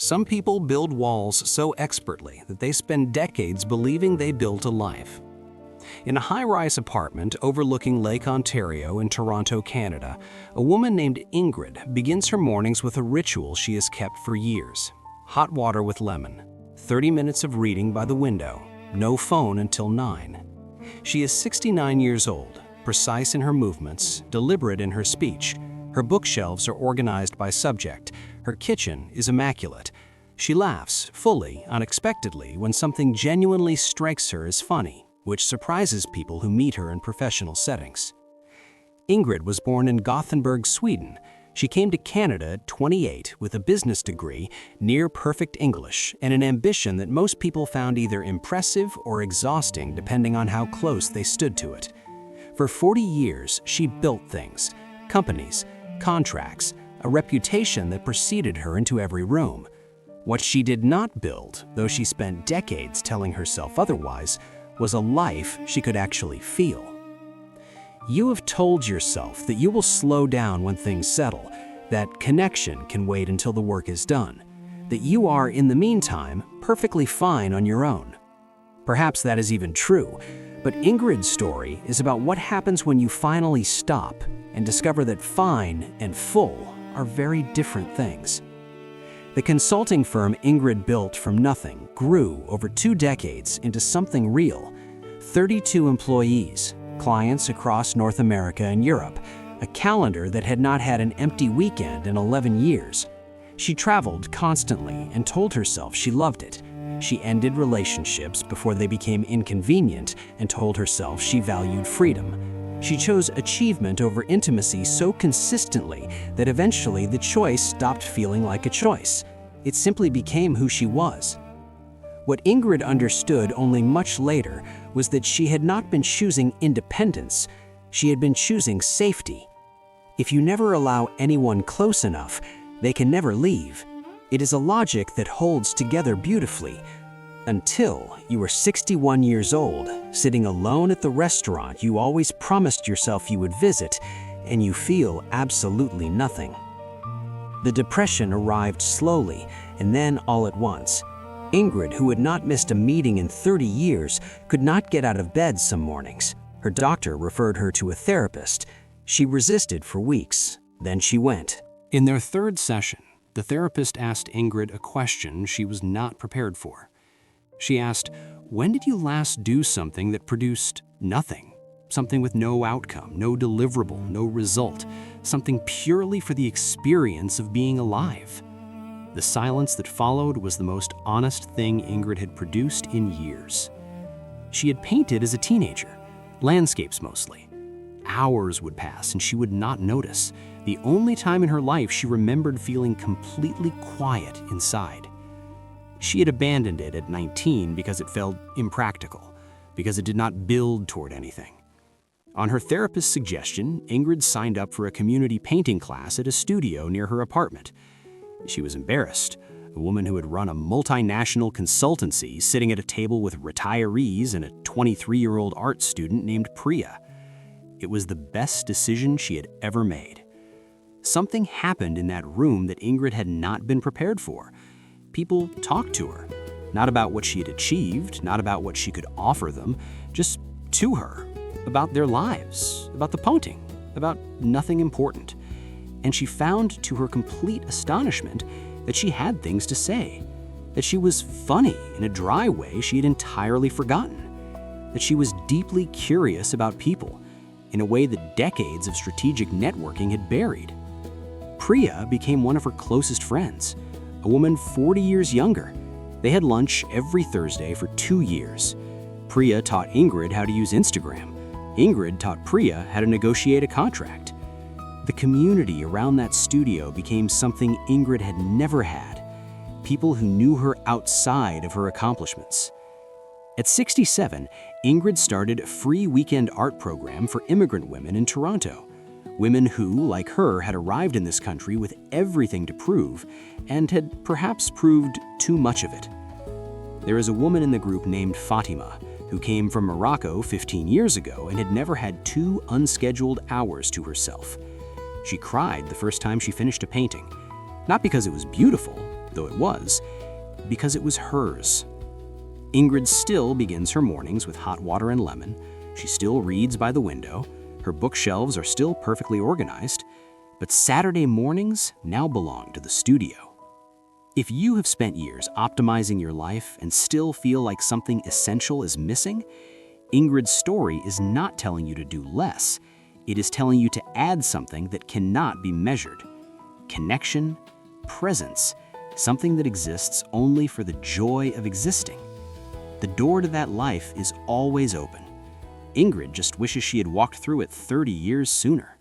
Some people build walls so expertly that they spend decades believing they built a life. In a high-rise apartment overlooking Lake Ontario in Toronto, Canada, a woman named Ingrid begins her mornings with a ritual she has kept for years. Hot water with lemon, 30 minutes of reading by the window, no phone until 9. She is 69 years old, precise in her movements, deliberate in her speech. Her bookshelves are organized by subject. Her kitchen is immaculate. She laughs, fully, unexpectedly, when something genuinely strikes her as funny, which surprises people who meet her in professional settings. Ingrid was born in Gothenburg, Sweden. She came to Canada at 28 with a business degree, near-perfect English, and an ambition that most people found either impressive or exhausting depending on how close they stood to it. For 40 years, she built things, companies, contracts, a reputation that preceded her into every room. What she did not build, though she spent decades telling herself otherwise, was a life she could actually feel. You have told yourself that you will slow down when things settle, that connection can wait until the work is done, that you are, in the meantime, perfectly fine on your own. Perhaps that is even true, but Ingrid's story is about what happens when you finally stop and discover that fine and full are very different things. The consulting firm Ingrid built from nothing grew over 2 decades into something real. 32 employees, clients across North America and Europe, a calendar that had not had an empty weekend in 11 years. She traveled constantly and told herself she loved it. She ended relationships before they became inconvenient and told herself she valued freedom. She chose achievement over intimacy so consistently that eventually the choice stopped feeling like a choice. It simply became who she was. What Ingrid understood only much later was that she had not been choosing independence, she had been choosing safety. If you never allow anyone close enough, they can never leave. It is a logic that holds together beautifully, until you are 61 years old, sitting alone at the restaurant you always promised yourself you would visit, and you feel absolutely nothing. The depression arrived slowly, and then all at once. Ingrid, who had not missed a meeting in 30 years, could not get out of bed some mornings. Her doctor referred her to a therapist. She resisted for weeks. Then she went. In their 3rd session, the therapist asked Ingrid a question she was not prepared for. She asked, "When did you last do something that produced nothing? Something with no outcome, no deliverable, no result, something purely for the experience of being alive?" The silence that followed was the most honest thing Ingrid had produced in years. She had painted as a teenager, landscapes mostly. Hours would pass and she would not notice. The only time in her life she remembered feeling completely quiet inside. She had abandoned it at 19 because it felt impractical, because it did not build toward anything. On her therapist's suggestion, Ingrid signed up for a community painting class at a studio near her apartment. She was embarrassed, a woman who had run a multinational consultancy sitting at a table with retirees and a 23-year-old art student named Priya. It was the best decision she had ever made. Something happened in that room that Ingrid had not been prepared for. People talked to her, not about what she had achieved, not about what she could offer them, just to her, about their lives, about the painting, about nothing important. And she found, to her complete astonishment, that she had things to say, that she was funny in a dry way she had entirely forgotten, that she was deeply curious about people in a way that decades of strategic networking had buried. Priya became one of her closest friends, a woman 40 years younger. They had lunch every Thursday for 2 years. Priya taught Ingrid how to use Instagram. Ingrid taught Priya how to negotiate a contract. The community around that studio became something Ingrid had never had, people who knew her outside of her accomplishments. At 67, Ingrid started a free weekend art program for immigrant women in Toronto, women who, like her, had arrived in this country with everything to prove and had perhaps proved too much of it. There is a woman in the group named Fatima, who came from Morocco 15 years ago and had never had 2 unscheduled hours to herself. She cried the first time she finished a painting, not because it was beautiful, though it was, because it was hers. Ingrid still begins her mornings with hot water and lemon. She still reads by the window. Her bookshelves are still perfectly organized. But Saturday mornings now belong to the studio. If you have spent years optimizing your life and still feel like something essential is missing, Ingrid's story is not telling you to do less. It is telling you to add something that cannot be measured. Connection, presence, something that exists only for the joy of existing. The door to that life is always open. Ingrid just wishes she had walked through it 30 years sooner.